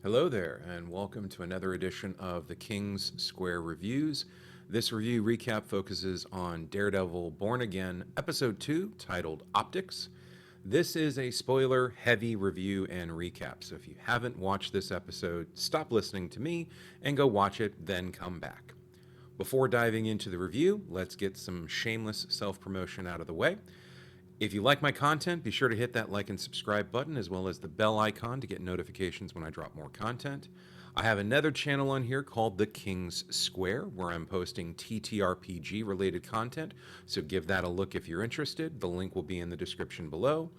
Hello there, and welcome to another edition of the King's Square Reviews. This review recap focuses on Daredevil Born Again, Episode 2, titled Optics. This is a spoiler heavy review and recap, so if you haven't watched this episode, stop listening to me and go watch it, then come back. Before diving into the review, let's get some shameless self promotion out of the way. If you like my content, be sure to hit that like and subscribe button as well as the bell icon to get notifications when I drop more content. I have another channel on here called The King's Square where I'm posting TTRPG related content, so give that a look if you're interested. The link will be in the description below.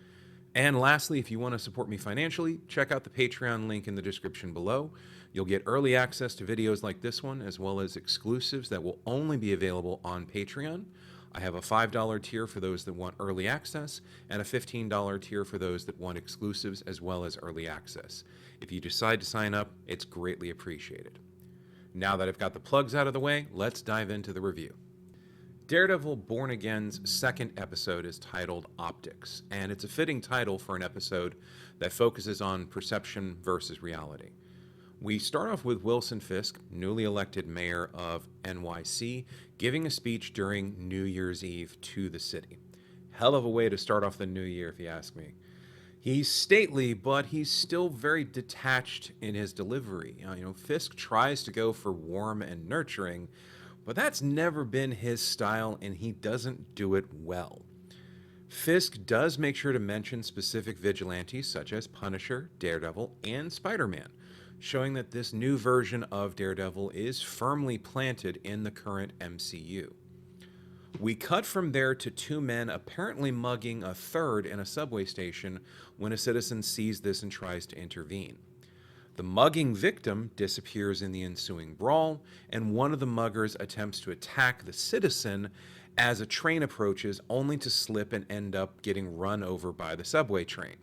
And lastly, if you want to support me financially, check out the Patreon link in the description below. You'll get early access to videos like this one, as well as exclusives that will only be available on Patreon. I have a $5 tier for those that want early access, and a $15 tier for those that want exclusives as well as early access. If you decide to sign up, it's greatly appreciated. Now that I've got the plugs out of the way, let's dive into the review. Daredevil Born Again's second episode is titled Optics, and it's a fitting title for an episode that focuses on perception versus reality. We start off with Wilson Fisk, newly elected mayor of NYC, giving a speech during New Year's Eve to the city. Hell of a way to start off the new year, if you ask me. He's stately, but he's still very detached in his delivery. Fisk tries to go for warm and nurturing, but that's never been his style, and he doesn't do it well. Fisk does make sure to mention specific vigilantes such as Punisher, Daredevil, and Spider-Man, showing that this new version of Daredevil is firmly planted in the current MCU. We cut from there to two men apparently mugging a third in a subway station when a citizen sees this and tries to intervene. The mugging victim disappears in the ensuing brawl, and one of the muggers attempts to attack the citizen as a train approaches, only to slip and end up getting run over by the subway train.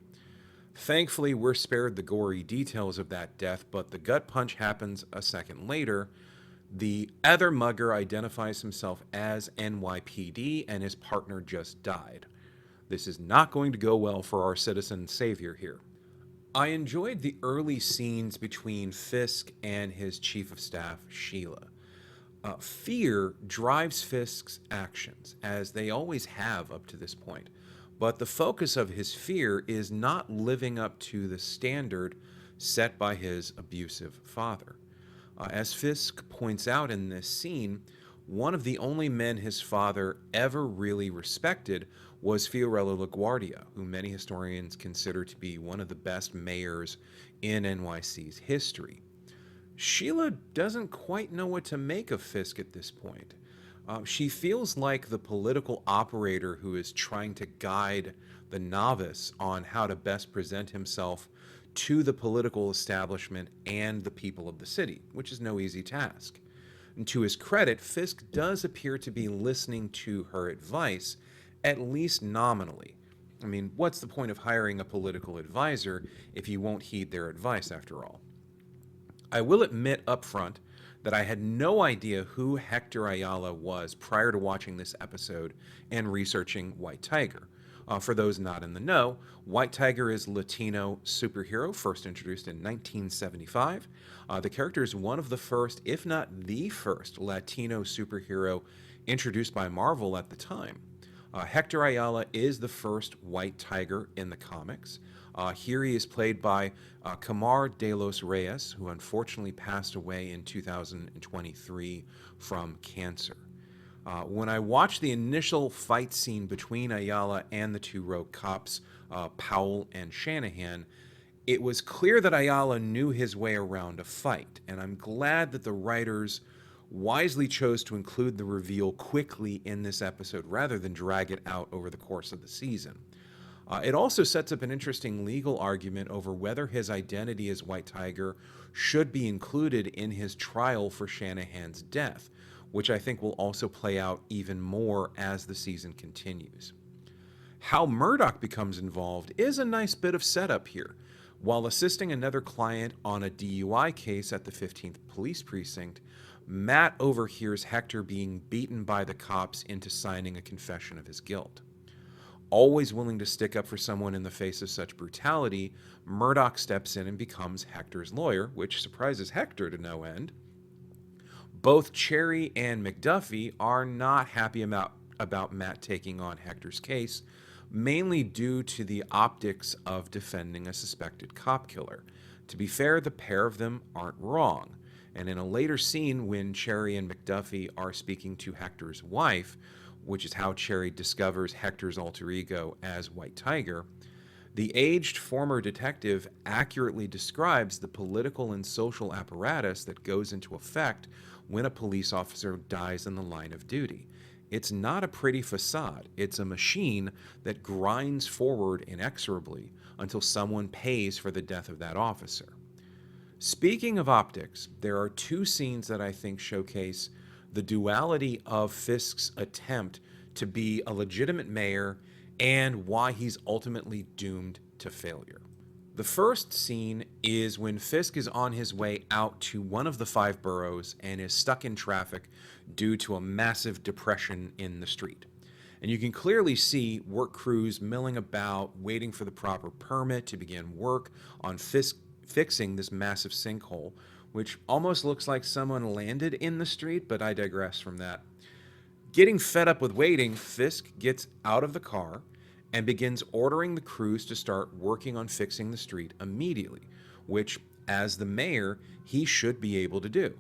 Thankfully, we're spared the gory details of that death, but the gut punch happens a second later. The other mugger identifies himself as NYPD, and his partner just died. This is not going to go well for our citizen savior here. I enjoyed the early scenes between Fisk and his chief of staff, Sheila. Fear drives Fisk's actions, as they always have up to this point. But the focus of his fear is not living up to the standard set by his abusive father. As Fisk points out in this scene, one of the only men his father ever really respected was Fiorello LaGuardia, who many historians consider to be one of the best mayors in NYC's history. Sheila doesn't quite know what to make of Fisk at this point. She feels like the political operator who is trying to guide the novice on how to best present himself to the political establishment and the people of the city, which is no easy task. And to his credit, Fisk does appear to be listening to her advice, at least nominally. I mean, what's the point of hiring a political advisor if you won't heed their advice after all? I will admit up front that I had no idea who Hector Ayala was prior to watching this episode and researching White Tiger. For those not in the know, White Tiger is a Latino superhero first introduced in 1975. The character is one of the first, if not the first, Latino superhero introduced by Marvel at the time. Hector Ayala is the first White Tiger in the comics. Here he is played by Camar de los Reyes, who unfortunately passed away in 2023 from cancer. When I watched the initial fight scene between Ayala and the two rogue cops, Powell and Shanahan, it was clear that Ayala knew his way around a fight, and I'm glad that the writers wisely chose to include the reveal quickly in this episode rather than drag it out over the course of the season. It also sets up an interesting legal argument over whether his identity as White Tiger should be included in his trial for Shanahan's death, which I think will also play out even more as the season continues. How Murdoch becomes involved is a nice bit of setup here. While assisting another client on a DUI case at the 15th Police Precinct, Matt overhears Hector being beaten by the cops into signing a confession of his guilt. Always willing to stick up for someone in the face of such brutality, Murdoch steps in and becomes Hector's lawyer, which surprises Hector to no end. Both Cherry and McDuffie are not happy about Matt taking on Hector's case, mainly due to the optics of defending a suspected cop killer. To be fair, the pair of them aren't wrong. And in a later scene, when Cherry and McDuffie are speaking to Hector's wife, which is how Cherry discovers Hector's alter ego as White Tiger, the aged former detective accurately describes the political and social apparatus that goes into effect when a police officer dies in the line of duty. It's not a pretty facade. It's a machine that grinds forward inexorably until someone pays for the death of that officer. Speaking of optics, there are two scenes that I think showcase the duality of Fisk's attempt to be a legitimate mayor and why he's ultimately doomed to failure. The first scene is when Fisk is on his way out to one of the 5 boroughs and is stuck in traffic due to a massive depression in the street. And you can clearly see work crews milling about, waiting for the proper permit to begin work on fixing this massive sinkhole, which almost looks like someone landed in the street, but I digress from that. Getting fed up with waiting, Fisk gets out of the car and begins ordering the crews to start working on fixing the street immediately, which, as the mayor, he should be able to do.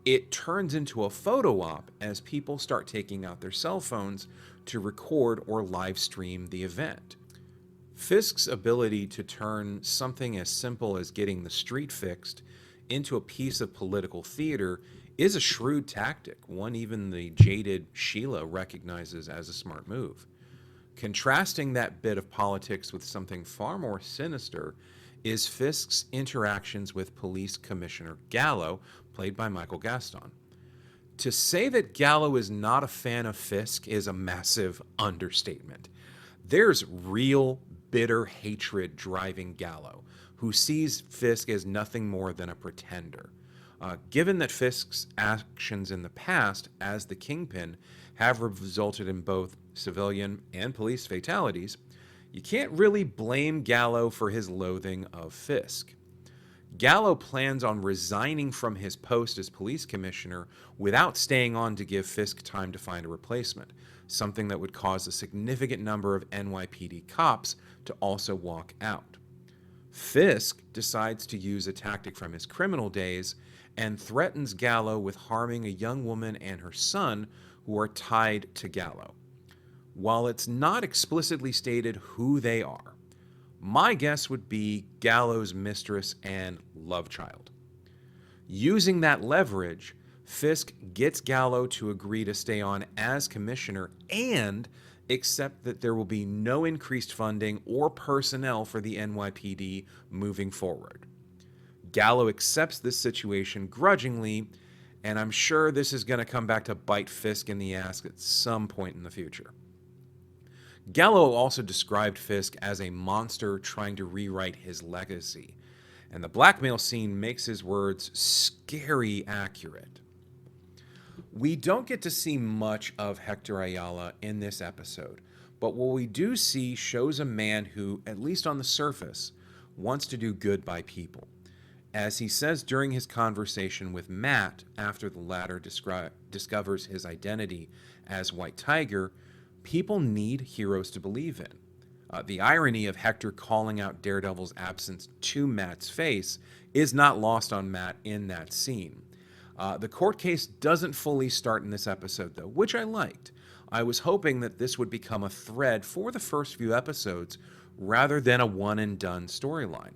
It turns into a photo op as people start taking out their cell phones to record or live stream the event. Fisk's ability to turn something as simple as getting the street fixed into a piece of political theater is a shrewd tactic, one even the jaded Sheila recognizes as a smart move. Contrasting that bit of politics with something far more sinister is Fisk's interactions with Police Commissioner Gallo, played by Michael Gaston. To say that Gallo is not a fan of Fisk is a massive understatement. There's real, bitter hatred driving Gallo, who sees Fisk as nothing more than a pretender. Given that Fisk's actions in the past as the Kingpin have resulted in both civilian and police fatalities, you can't really blame Gallo for his loathing of Fisk. Gallo plans on resigning from his post as police commissioner without staying on to give Fisk time to find a replacement, something that would cause a significant number of NYPD cops to also walk out. Fisk decides to use a tactic from his criminal days and threatens Gallo with harming a young woman and her son who are tied to Gallo. While it's not explicitly stated who they are, my guess would be Gallo's mistress and love child. Using that leverage, Fisk gets Gallo to agree to stay on as commissioner and accept that there will be no increased funding or personnel for the NYPD moving forward. Gallo accepts this situation grudgingly, and I'm sure this is going to come back to bite Fisk in the ass at some point in the future. Gallo also described Fisk as a monster trying to rewrite his legacy, and the blackmail scene makes his words scary accurate. We don't get to see much of Hector Ayala in this episode, but what we do see shows a man who, at least on the surface, wants to do good by people. As he says during his conversation with Matt after the latter discovers his identity as White Tiger, people need heroes to believe in. The irony of Hector calling out Daredevil's absence to Matt's face is not lost on Matt in that scene. The court case doesn't fully start in this episode, though, which I liked. I was hoping that this would become a thread for the first few episodes rather than a one-and-done storyline.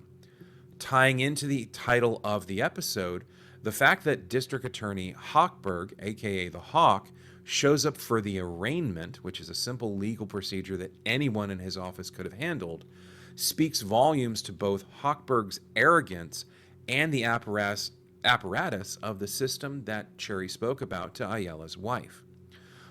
Tying into the title of the episode, the fact that District Attorney Hochberg, aka the Hawk, shows up for the arraignment, which is a simple legal procedure that anyone in his office could have handled, speaks volumes to both Hochberg's arrogance and the apparatus of the system that Cherry spoke about to Ayala's wife.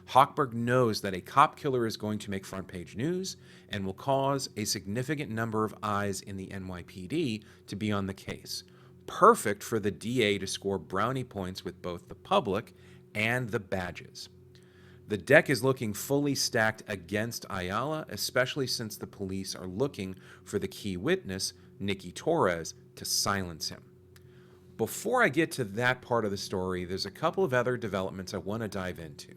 Hochberg knows that a cop killer is going to make front page news and will cause a significant number of eyes in the NYPD to be on the case. Perfect for the DA to score brownie points with both the public and the badges. The deck is looking fully stacked against Ayala, especially since the police are looking for the key witness, Nicky Torres, to silence him. Before I get to that part of the story, there's a couple of other developments I want to dive into.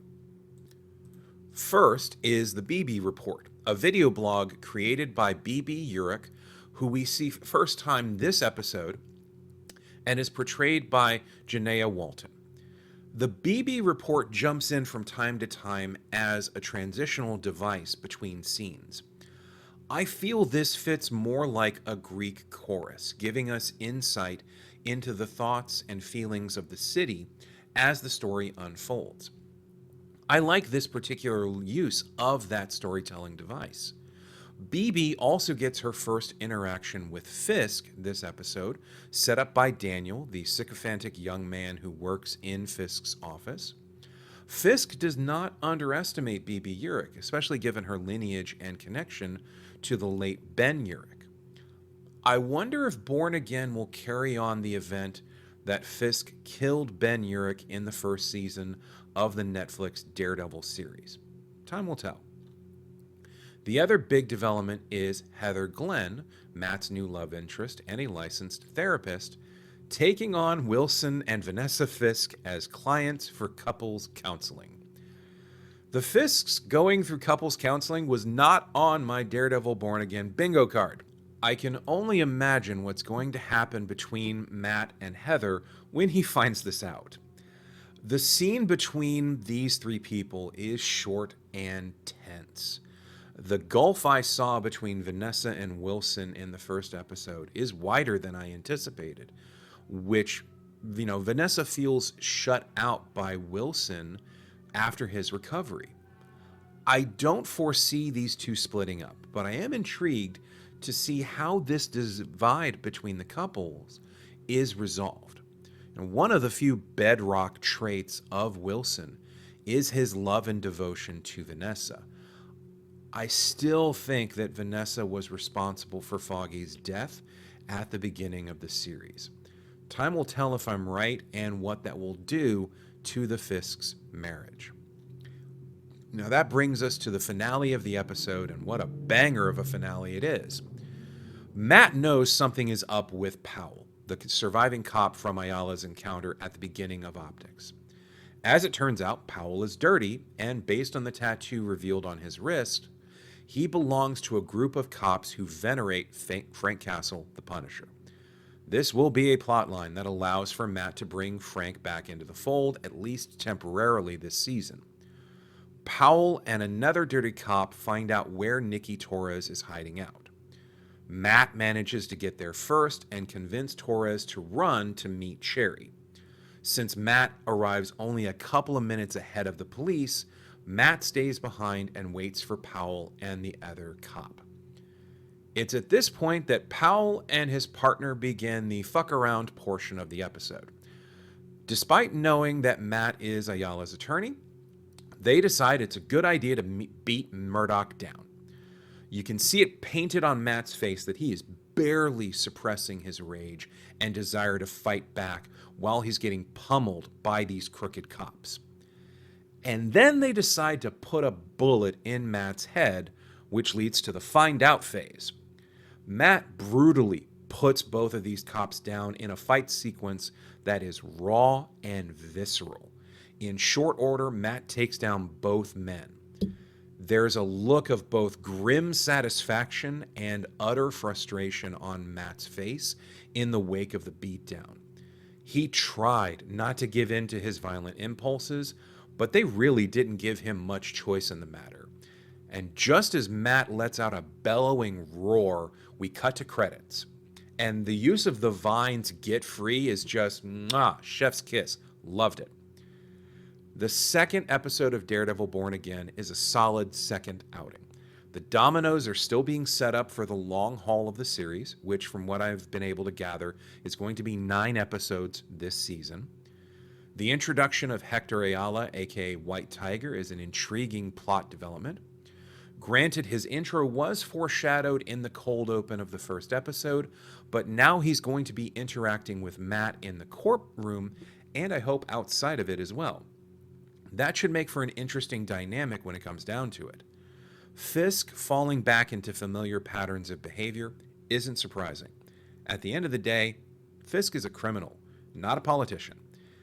First is the BB Report, a video blog created by BB Urich, who we see first time this episode, and is portrayed by Janaea Walton. The BB Report jumps in from time to time as a transitional device between scenes. I feel this fits more like a Greek chorus, giving us insight into the thoughts and feelings of the city as the story unfolds. I like this particular use of that storytelling device. BB also gets her first interaction with Fisk this episode, set up by Daniel, the sycophantic young man who works in Fisk's office. Fisk does not underestimate BB Urich, especially given her lineage and connection to the late Ben Urich. I wonder if Born Again will carry on the event that Fisk killed Ben Urich in the first season of the Netflix Daredevil series. Time will tell. The other big development is Heather Glenn, Matt's new love interest and a licensed therapist, taking on Wilson and Vanessa Fisk as clients for couples counseling. The Fisks going through couples counseling was not on my Daredevil Born Again bingo card. I can only imagine what's going to happen between Matt and Heather when he finds this out. The scene between these three people is short and tense. The gulf I saw between Vanessa and Wilson in the first episode is wider than I anticipated, which, Vanessa feels shut out by Wilson after his recovery. I don't foresee these two splitting up, but I am intrigued to see how this divide between the couples is resolved. And one of the few bedrock traits of Wilson is his love and devotion to Vanessa. I still think that Vanessa was responsible for Foggy's death at the beginning of the series. Time will tell if I'm right and what that will do to the Fisk's marriage. Now that brings us to the finale of the episode, and what a banger of a finale it is. Matt knows something is up with Powell, the surviving cop from Ayala's encounter at the beginning of Optics. As it turns out, Powell is dirty, and based on the tattoo revealed on his wrist, he belongs to a group of cops who venerate Frank Castle, the Punisher. This will be a plotline that allows for Matt to bring Frank back into the fold, at least temporarily this season. Powell and another dirty cop find out where Nicky Torres is hiding out. Matt manages to get there first and convince Torres to run to meet Cherry. Since Matt arrives only a couple of minutes ahead of the police, Matt stays behind and waits for Powell and the other cop. It's at this point that Powell and his partner begin the fuck around portion of the episode. Despite knowing that Matt is Ayala's attorney, they decide it's a good idea to beat Murdoch down. You can see it painted on Matt's face that he is barely suppressing his rage and desire to fight back while he's getting pummeled by these crooked cops. And then they decide to put a bullet in Matt's head, which leads to the find out phase. Matt brutally puts both of these cops down in a fight sequence that is raw and visceral. In short order, Matt takes down both men. There's a look of both grim satisfaction and utter frustration on Matt's face in the wake of the beatdown. He tried not to give in to his violent impulses, but they really didn't give him much choice in the matter. And just as Matt lets out a bellowing roar, we cut to credits. And the use of the Vine's Get Free is just, chef's kiss. Loved it. The second episode of Daredevil Born Again is a solid second outing. The dominoes are still being set up for the long haul of the series, which from what I've been able to gather is going to be 9 episodes this season. The introduction of Hector Ayala, aka White Tiger, is an intriguing plot development. Granted, his intro was foreshadowed in the cold open of the first episode, but now he's going to be interacting with Matt in the courtroom, and I hope outside of it as well. That should make for an interesting dynamic when it comes down to it. Fisk falling back into familiar patterns of behavior isn't surprising. At the end of the day, Fisk is a criminal, not a politician,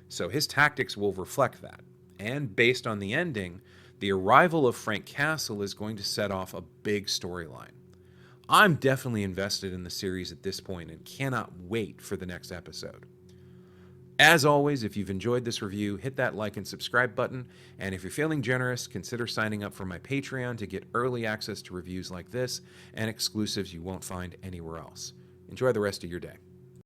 so his tactics will reflect that. And based on the ending, the arrival of Frank Castle is going to set off a big storyline. I'm definitely invested in the series at this point and cannot wait for the next episode. As always, if you've enjoyed this review, hit that like and subscribe button, and if you're feeling generous, consider signing up for my Patreon to get early access to reviews like this and exclusives you won't find anywhere else. Enjoy the rest of your day.